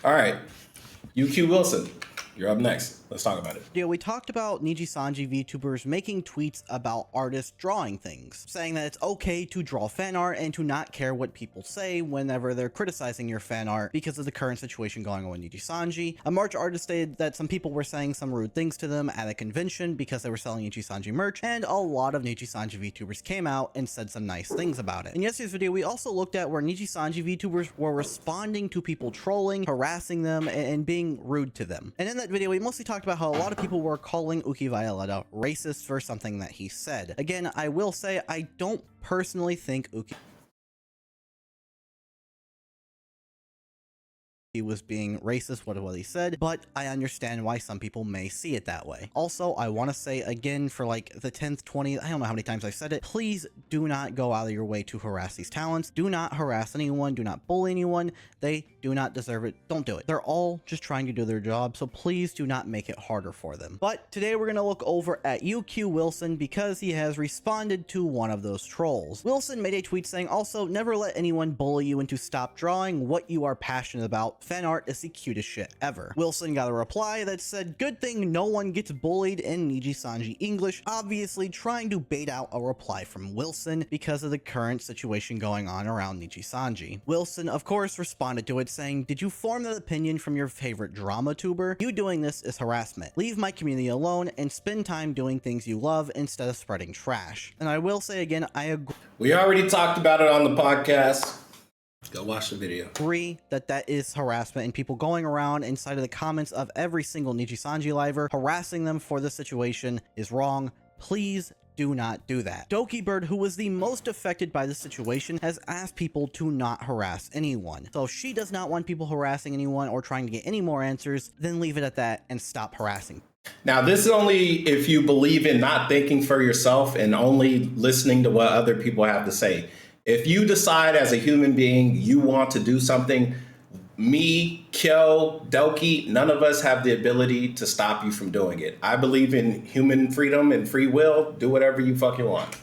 All right, UQ Wilson, you're up next. Let's talk about it. Yeah, we talked about Nijisanji VTubers making tweets about artists drawing things, saying that it's okay to draw fan art and to not care what people say whenever they're criticizing your fan art because of the current situation going on with Nijisanji. A March artist stated that some people were saying some rude things to them at a convention because they were selling Nijisanji merch, and a lot of Nijisanji VTubers came out and said some nice things about it. In yesterday's video, we also looked at where Nijisanji VTubers were responding to people trolling, harassing them, and being rude to them. And in that video, we mostly talked about how a lot of people were calling Uki Violetta racist for something that he said. Again, I will say I don't personally think Uki was being racist what he said, but I understand why some people may see it that way. Also, I want to say again for like the 10th, 20th, I don't know how many times I've said it, please do not go out of your way to harass these talents. Do not harass anyone. Do not bully anyone. They do not deserve it. Don't do it. They're all just trying to do their job, so please do not make it harder for them. But today we're going to look over at UQ Wilson because he has responded to one of those trolls. Wilson made a tweet saying, also, never let anyone bully you into stop drawing what you are passionate about. Fan art is the cutest shit ever. Wilson got a reply that said, good thing no one gets bullied in Nijisanji English, obviously trying to bait out a reply from Wilson because of the current situation going on around Nijisanji. Wilson, of course, responded to it saying, did you form that opinion from your favorite drama tuber? You doing this is harassment. Leave my community alone and spend time doing things you love instead of spreading trash. And I will say again, I agree. We already talked about it on the podcast. Go watch the video. Agree that that is harassment, and people going around inside of the comments of every single Nijisanji liver harassing them for this situation is wrong. Please do not do that. Dokibird, who was the most affected by this situation, has asked people to not harass anyone. So if she does not want people harassing anyone or trying to get any more answers, then leave it at that and stop harassing. Now, this is only if you believe in not thinking for yourself and only listening to what other people have to say. If you decide as a human being you want to do something, me, Kyo, Doki, none of us have the ability to stop you from doing it. I believe in human freedom and free will. Do whatever you fucking want.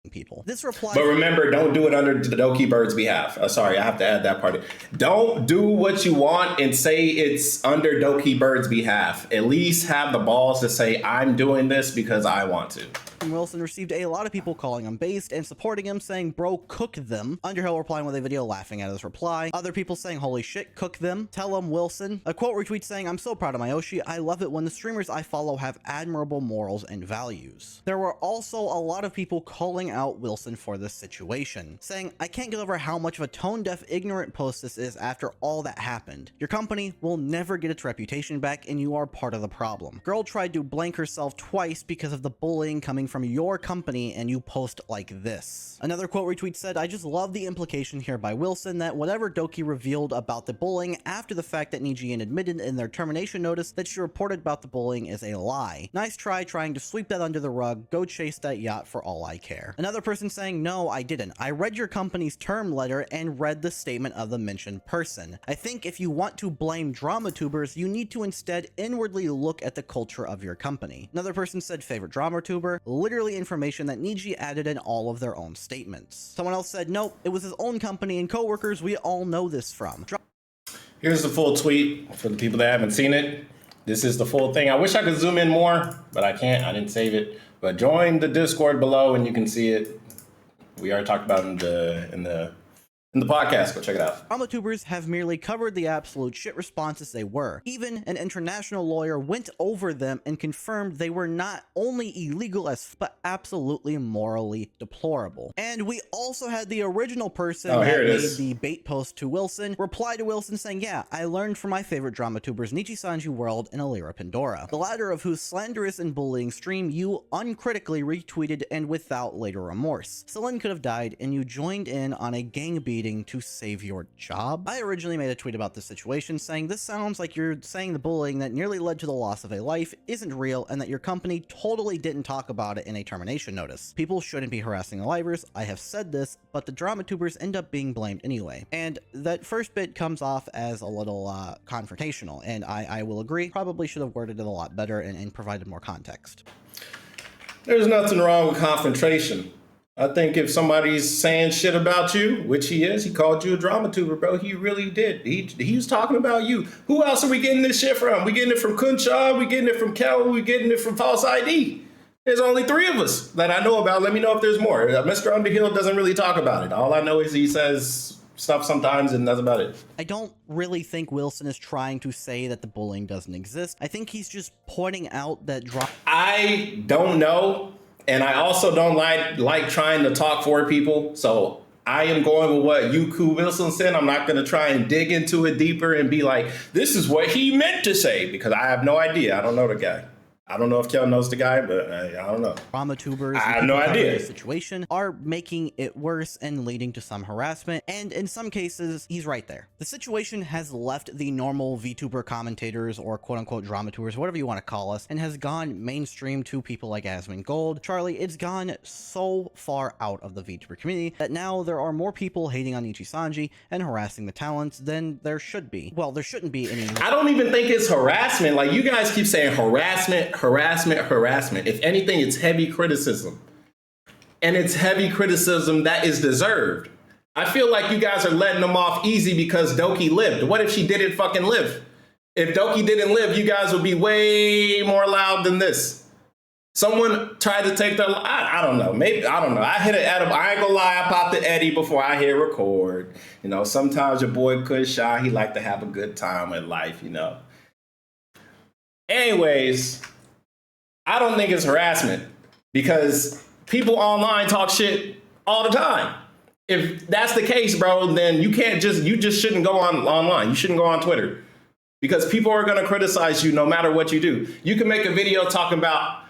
People. This reply. But remember, don't do it under the Doki Bird's behalf. Sorry, I have to add that part. Don't do what you want and say it's under Doki Bird's behalf. At least have the balls to say, I'm doing this because I want to. Wilson received a lot of people calling him based and supporting him, saying, bro, cook them. Underhill replying with a video laughing at his reply. Other people saying, holy shit, cook them. Tell him, Wilson. A quote retweet saying, I'm so proud of Mayoshi. I love it when the streamers I follow have admirable morals and values. There were also a lot of people calling out Wilson for this situation, saying, I can't get over how much of a tone-deaf, ignorant post this is after all that happened. Your company will never get its reputation back, and you are part of the problem. Girl tried to blank herself twice because of the bullying coming from your company, and you post like this. Another quote retweet said, I just love the implication here by Wilson that whatever Doki revealed about the bullying after the fact that Nijian admitted in their termination notice that she reported about the bullying is a lie. Nice try trying to sweep that under the rug. Go chase that yacht for all I care. Another person saying, no, I didn't. I read your company's term letter and read the statement of the mentioned person. I think if you want to blame drama tubers, you need to instead inwardly look at the culture of your company. Another person said, favorite drama tuber, literally information that Niji added in all of their own statements. Someone else said, nope, it was his own company and coworkers we all know this from. Here's the full tweet for the people that haven't seen it. This is the full thing. I wish I could zoom in more, but I can't. I didn't save it. But join the Discord below and you can see it. We already talked about it in the podcast. Go check it out. Drama tubers have merely covered the absolute shit responses they were. Even an international lawyer went over them and confirmed they were not only illegal but absolutely morally deplorable. And we also had the original person that made the bait post to Wilson reply to Wilson saying, yeah, I learned from my favorite drama tubers Nijisanji World and Alira Pandora, the latter of whose slanderous and bullying stream you uncritically retweeted and without later remorse. Celine could have died and you joined in on a gang beat to save your job. I originally made a tweet about this situation saying this sounds like you're saying the bullying that nearly led to the loss of a life isn't real and that your company totally didn't talk about it in a termination notice. People shouldn't be harassing the livers. I have said this, but the drama tubers end up being blamed anyway. And that first bit comes off as a little confrontational, and I will agree, probably should have worded it a lot better and provided more context. There's nothing wrong with confrontation. I think if somebody's saying shit about you, which he is, he called you a drama tuber, bro. He really did. He was talking about you. Who else are we getting this shit from? We getting it from KhunShawn, we getting it from Kel, we getting it from False ID. There's only 3 of us that I know about. Let me know if there's more. Mr. Underhill doesn't really talk about it. All I know is he says stuff sometimes and that's about it. I don't really think Wilson is trying to say that the bullying doesn't exist. I think he's just pointing out that I don't know. And I also don't like trying to talk for people. So I am going with what Yuku Wilson said. I'm not going to try and dig into it deeper and be like, this is what he meant to say, because I have no idea. I don't know the guy. I don't know if Kel knows the guy, but I don't know. Drama tubers, I have no idea. The situation are making it worse and leading to some harassment, and in some cases, he's right there. The situation has left the normal VTuber commentators or quote-unquote drama tubers, whatever you want to call us, and has gone mainstream to people like Asmongold. Charlie, it's gone so far out of the VTuber community that now there are more people hating on Nijisanji and harassing the talents than there should be. Well, there shouldn't be any. I don't even think it's harassment. Like, you guys keep saying harassment. If anything, it's heavy criticism. And it's heavy criticism that is deserved. I feel like you guys are letting them off easy because Doki lived. What if she didn't fucking live? If Doki didn't live, you guys would be way more loud than this. Someone tried to take their, I don't know, maybe, I don't know. I hit it at him. I ain't gonna lie, I popped the Eddie before I hit record. You know, sometimes your boy KhunShawn, he like to have a good time in life, you know. Anyways, I don't think it's harassment because people online talk shit all the time. If that's the case, bro, then you just shouldn't go online. You shouldn't go on Twitter because people are going to criticize you no matter what you do. You can make a video talking about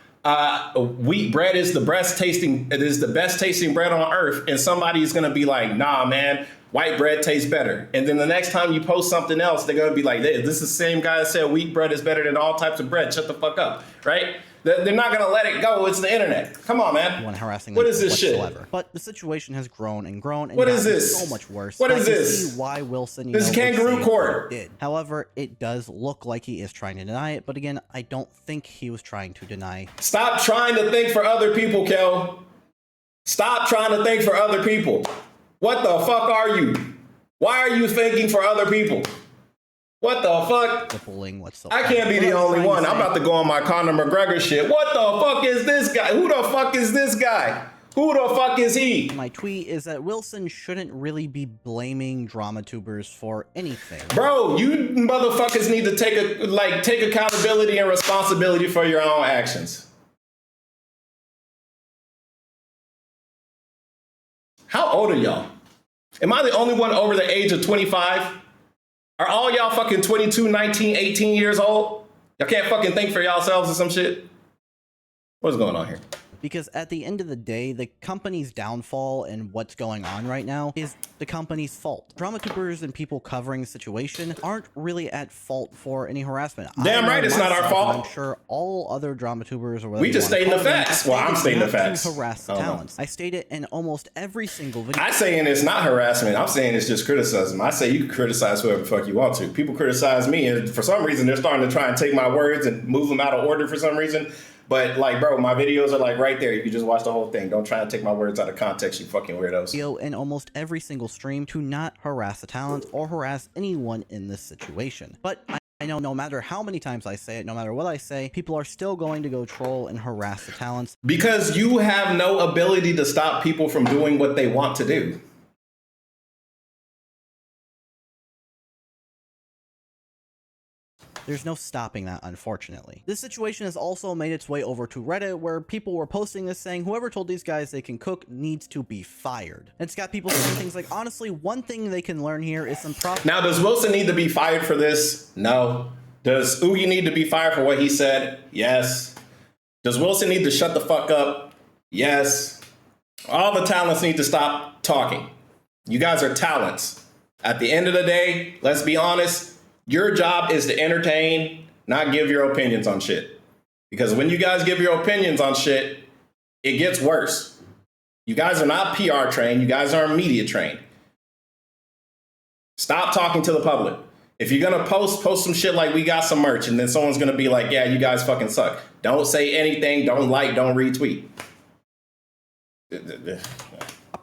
wheat bread is the best tasting bread on earth. And somebody's going to be like, nah, man, white bread tastes better. And then the next time you post something else, they're going to be like, this is the same guy that said wheat bread is better than all types of bread. Shut the fuck up, right? They're not going to let it go. It's the internet. Come on, man. When harassing what them is this whatsoever. shit? But the situation has grown and grown. And what is this? So much worse. What is I this? See why Wilson? This is kangaroo court. Did. However, it does look like he is trying to deny it. But again, I don't think he was trying to deny. Stop trying to think for other people, Kel. Stop trying to think for other people. What the fuck are you? Why are you thinking for other people? What the fuck? The bullying whatsoever. I can't be the only one. I'm about to go on my Conor McGregor shit. What the fuck is this guy? Who the fuck is this guy? Who the fuck is he? My tweet is that Wilson shouldn't really be blaming drama tubers for anything. Bro, you motherfuckers need to take accountability and responsibility for your own actions. How old are y'all? Am I the only one over the age of 25? Are all y'all fucking 22, 19, 18 years old? Y'all can't fucking think for yourselves or some shit? What's going on here? Because at the end of the day, the company's downfall and what's going on right now is the company's fault. Drama tubers and people covering the situation aren't really at fault for any harassment. Damn right, it's not our fault. I'm sure all other drama tubers or whatever. We just stating the facts. Well, I'm stating the facts. Harass the talents. I state it in almost every single video. I'm saying it's not harassment. I'm saying it's just criticism. I say you can criticize whoever the fuck you want to. People criticize me, and for some reason, they're starting to try and take my words and move them out of order for some reason. But like, bro, my videos are like right there. You can just watch the whole thing. Don't try and take my words out of context, you fucking weirdos. In almost every single stream to not harass the talent or harass anyone in this situation. But I know no matter how many times I say it, no matter what I say, people are still going to go troll and harass the talents. Because you have no ability to stop people from doing what they want to do. There's no stopping that, unfortunately. This situation has also made its way over to Reddit, where people were posting this saying, whoever told these guys they can cook needs to be fired. It's got people saying things like, honestly, one thing they can learn here is some proper. Now, does Wilson need to be fired for this? No. Does Oogie need to be fired for what he said? Yes. Does Wilson need to shut the fuck up? Yes. All the talents need to stop talking. You guys are talents. At the end of the day, let's be honest, your job is to entertain, not give your opinions on shit. Because when you guys give your opinions on shit, it gets worse. You guys are not PR trained. You guys aren't media trained. Stop talking to the public. If you're going to post some shit like we got some merch, and then someone's going to be like, yeah, you guys fucking suck. Don't say anything. Don't like, don't retweet.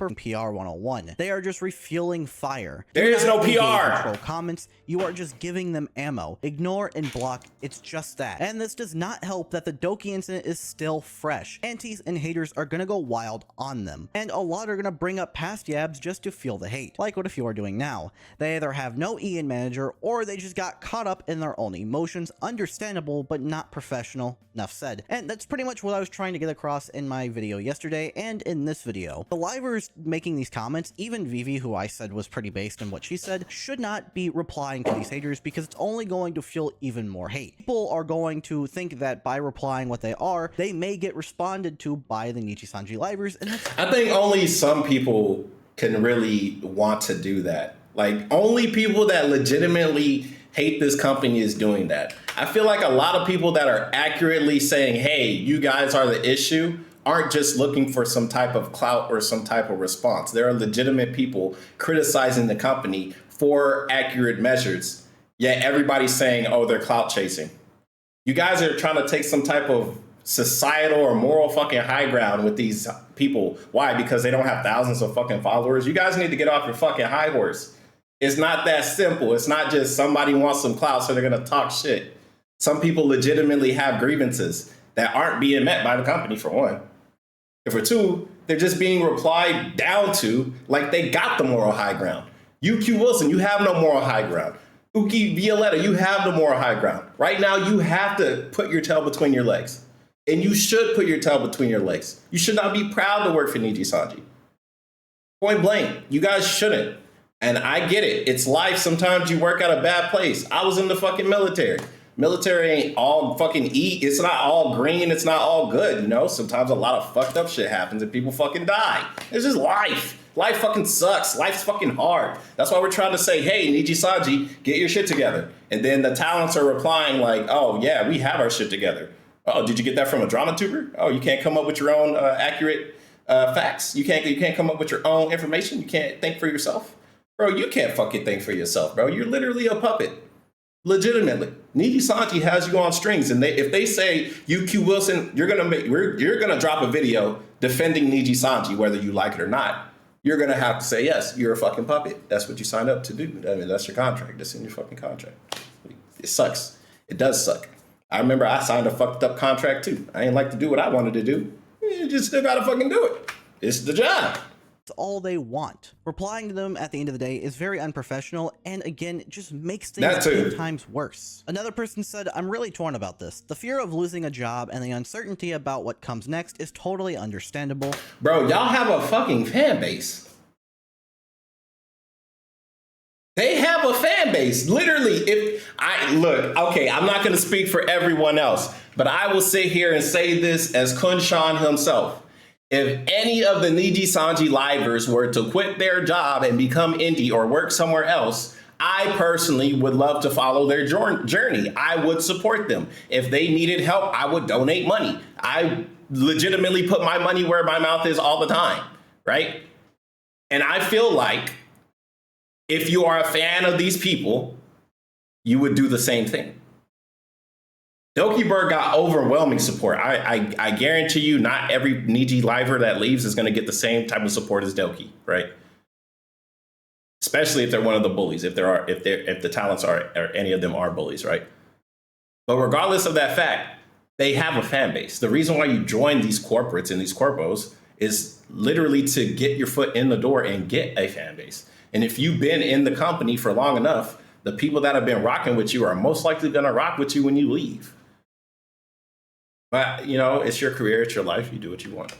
PR 101. They are just refueling fire. There is no PR. Control comments. You are just giving them ammo. Ignore and block. It's just that. And this does not help that the Doki incident is still fresh. Antis and haters are gonna go wild on them. And a lot are gonna bring up past yabs just to feel the hate. Like what a few are doing now. They either have no Ian manager or they just got caught up in their own emotions. Understandable, but not professional. Enough said. And that's pretty much what I was trying to get across in my video yesterday and in this video. The livers making these comments, even Vivi, who I said was pretty based in what she said, should not be replying to these haters because it's only going to fuel even more hate. People are going to think that by replying what they are, they may get responded to by the Nijisanji livers, and that's— I think only some people can really want to do that. Like, only people that legitimately hate this company is doing that. I feel like a lot of people that are accurately saying, hey, you guys are the issue, aren't just looking for some type of clout or some type of response. There are legitimate people criticizing the company for accurate measures, yet everybody's saying, oh, they're clout chasing. You guys are trying to take some type of societal or moral fucking high ground with these people. Why? Because they don't have thousands of fucking followers. You guys need to get off your fucking high horse. It's not that simple. It's not just somebody wants some clout, so they're going to talk shit. Some people legitimately have grievances that aren't being met by the company, for one. And for two, they're just being replied down to like they got the moral high ground. UQ Wilson, you have no moral high ground. Uki Violetta, you have the moral high ground. Right now, you have to put your tail between your legs. And you should put your tail between your legs. You should not be proud to work for Nijisanji. Point blank, you guys shouldn't. And I get it. It's life. Sometimes you work at a bad place. I was in the fucking military. Military ain't all fucking eat. It's not all green. It's not all good, you know? Sometimes a lot of fucked up shit happens and people fucking die. It's just life. Life fucking sucks. Life's fucking hard. That's why we're trying to say, hey, Nijisanji, get your shit together. And then the talents are replying like, oh, yeah, we have our shit together. Oh, did you get that from a drama tuber? Oh, you can't come up with your own accurate facts. You can't come up with your own information. You can't think for yourself. Bro, you can't fucking think for yourself, bro. You're literally a puppet. Legitimately. Nijisanji has you on strings. And if they say, UQ Wilson, you're gonna drop a video defending Nijisanji, whether you like it or not, you're gonna have to say, yes, you're a fucking puppet. That's what you signed up to do. I mean, that's your contract. That's in your fucking contract. It sucks. It does suck. I remember I signed a fucked up contract too. I ain't like to do what I wanted to do. You just still gotta fucking do it. It's the job. It's all they want. Replying to them at the end of the day is very unprofessional, and again, it just makes things 10 times worse. Another person said, I'm really torn about this. The fear of losing a job and the uncertainty about what comes next is totally understandable. Bro, y'all have a fucking fan base. They have a fan base. Literally, I'm not going to speak for everyone else, but I will sit here and say this as KhunShawn himself. If any of the Nijisanji livers were to quit their job and become indie or work somewhere else, I personally would love to follow their journey. I would support them. If they needed help, I would donate money. I legitimately put my money where my mouth is all the time, right? And I feel like if you are a fan of these people, you would do the same thing. Dokiberg got overwhelming support. I guarantee you not every Niji liver that leaves is going to get the same type of support as Doki, right? Especially if they're one of the bullies, if the talents are, or any of them are bullies, right? But regardless of that fact, they have a fan base. The reason why you join these corporates and these corpos is literally to get your foot in the door and get a fan base. And if you've been in the company for long enough, the people that have been rocking with you are most likely going to rock with you when you leave. But, you know, it's your career, it's your life, you do what you want.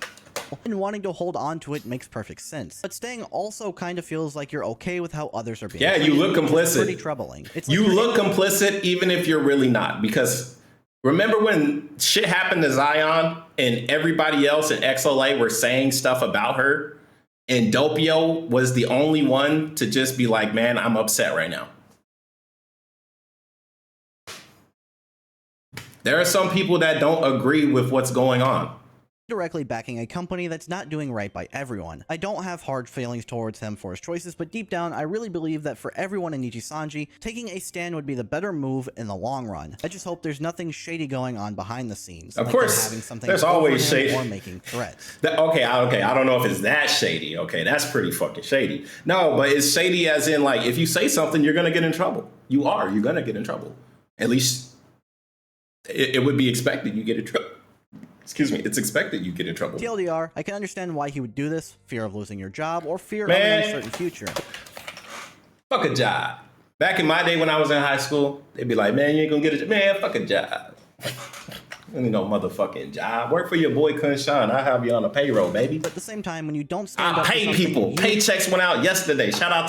And wanting to hold on to it makes perfect sense. But staying also kind of feels like you're okay with how others are being treated. You look complicit. It's pretty troubling. It's like you look complicit even if you're really not. Because remember when shit happened to Zion and everybody else in XLA were saying stuff about her? And Doppio was the only one to just be like, man, I'm upset right now. There are some people that don't agree with what's going on. directly backing a company that's not doing right by everyone. I don't have hard feelings towards him for his choices, but deep down, I really believe that for everyone in Nijisanji, taking a stand would be the better move in the long run. I just hope there's nothing shady going on behind the scenes. Of like course, having something there's always over him shady. or making threats. Okay, I don't know if it's that shady. Okay, that's pretty fucking shady. No, but it's shady as in, like, if you say something, you're gonna get in trouble. You're gonna get in trouble. At least it would be expected you get in trouble. Excuse me, it's expected you get in trouble. TLDR, I can understand why he would do this. Fear of losing your job or fear Man. of an uncertain future. Fuck a job. Back in my day when I was in high school, they'd be like, man, you ain't gonna get a job. Man, fuck a job. You need no motherfucking job. Work for your boy KhunShawn. I'll have you on a payroll, baby. But at the same time, when you don't stand I up pay for people. Paychecks went out yesterday. Shout out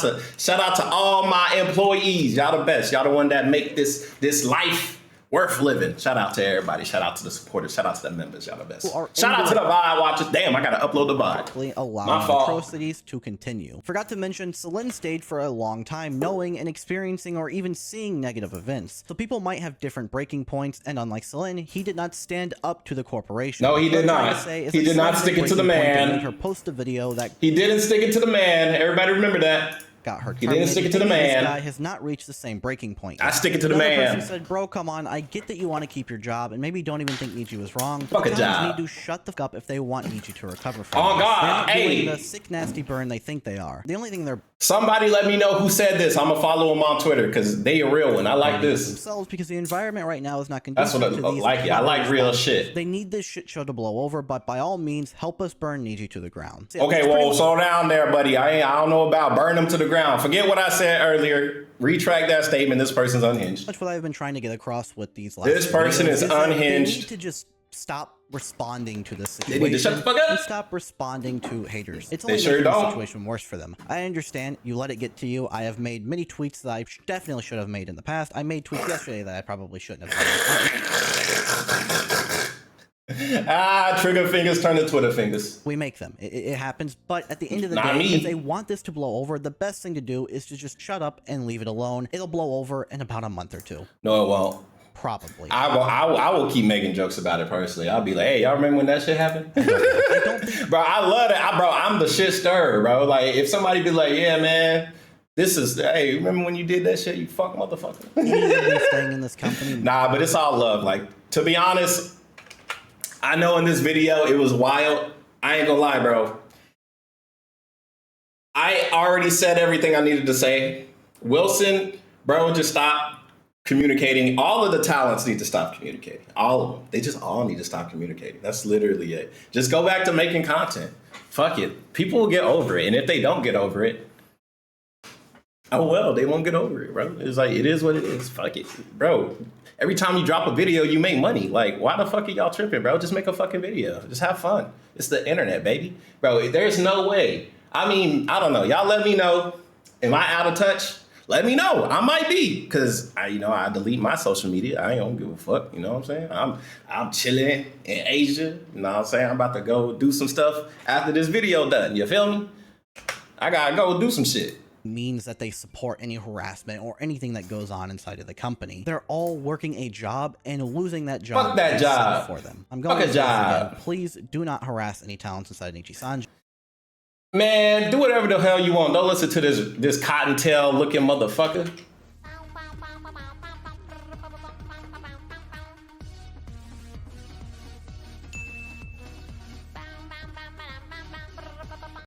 to all my employees. Y'all the best. Y'all the one that make this life worth living. Shout out to everybody. Shout out to the supporters. Shout out to the members. Y'all the best. Shout out to the VOD watchers. Damn, I gotta upload the VOD. Allowing the atrocities to continue. Forgot to mention, Celine stayed for a long time knowing and experiencing or even seeing negative events. So people might have different breaking points, and unlike Celine, he did not stand up to the corporation. No, he did not. He did not stick it to the man. Her post a video that he didn't stick it to the man. Everybody remember that. Got her. He didn't stick it to the man. This guy has not reached the same breaking point yet. I stick it to the Another man. person said, bro, come on. I get that you want to keep your job and maybe don't even think Niji was wrong. Fuck but a job. need to shut the fuck up if they want Niji to recover from Oh this. God, They're not hey. doing the sick, nasty burn they think they are. The only thing they're Somebody let me know who said this. I'm gonna follow them on Twitter because they a real one. I like this. themselves because the environment right now is not conducive That's what I to these like. I like real shit. They need this shit show to blow over, but by all means, help us burn Niji to the ground. So, yeah, Okay, well, slow down there, buddy. I don't know about burn them to the ground. Forget what I said earlier. Retract that statement. This person's unhinged. Much what I've been trying to get across with these last This person videos is that unhinged. They need to just stop responding to this They situation. need to shut the fuck up. And stop responding to haters. It's They only sure making the don't. situation worse for them. I understand you let it get to you. I have made many tweets that I definitely should have made in the past. I made tweets yesterday that I probably shouldn't have. Trigger fingers turn to Twitter fingers. We make them. It happens. But at the end of the Not day, me. if they want this to blow over, the best thing to do is to just shut up and leave it alone. It'll blow over in about a month or two. No, it won't. Probably. I will keep making jokes about it personally. I'll be like, hey, y'all remember when that shit happened? I don't think Bro, I love it. Bro, I'm the shit stirrer, bro. Like, if somebody be like, yeah, man, hey, remember when you did that shit, you fuck motherfucker? anyone staying in this company. Nah, but it's all love. Like, to be honest, I know in this video it was wild. I ain't gonna lie, bro. I already said everything I needed to say. Wilson, bro, just stop communicating. All of the talents need to stop communicating. All of them. They just all need to stop communicating. That's literally it. Just go back to making content. Fuck it. People will get over it. And if they don't get over it, oh well, they won't get over it, bro. It's like, it is what it is. Fuck it. Bro, every time you drop a video, you make money. Like, why the fuck are y'all tripping, bro? Just make a fucking video. Just have fun. It's the internet, baby. Bro, there's no way. I mean, I don't know. Y'all let me know. Am I out of touch? Let me know. I might be, because I delete my social media. I ain't gonna give a fuck. You know what I'm saying? I'm chilling in Asia. You know what I'm saying? I'm about to go do some stuff after this video done. You feel me? I gotta go do some shit. Means that they support any harassment or anything that goes on inside of the company. They're all working a job, and losing that job Fuck that is job. sad for them. I'm going Fuck a to say this job. again. Please do not harass any talents inside Nijisanji. Man, do whatever the hell you want. Don't listen to this cottontail looking motherfucker.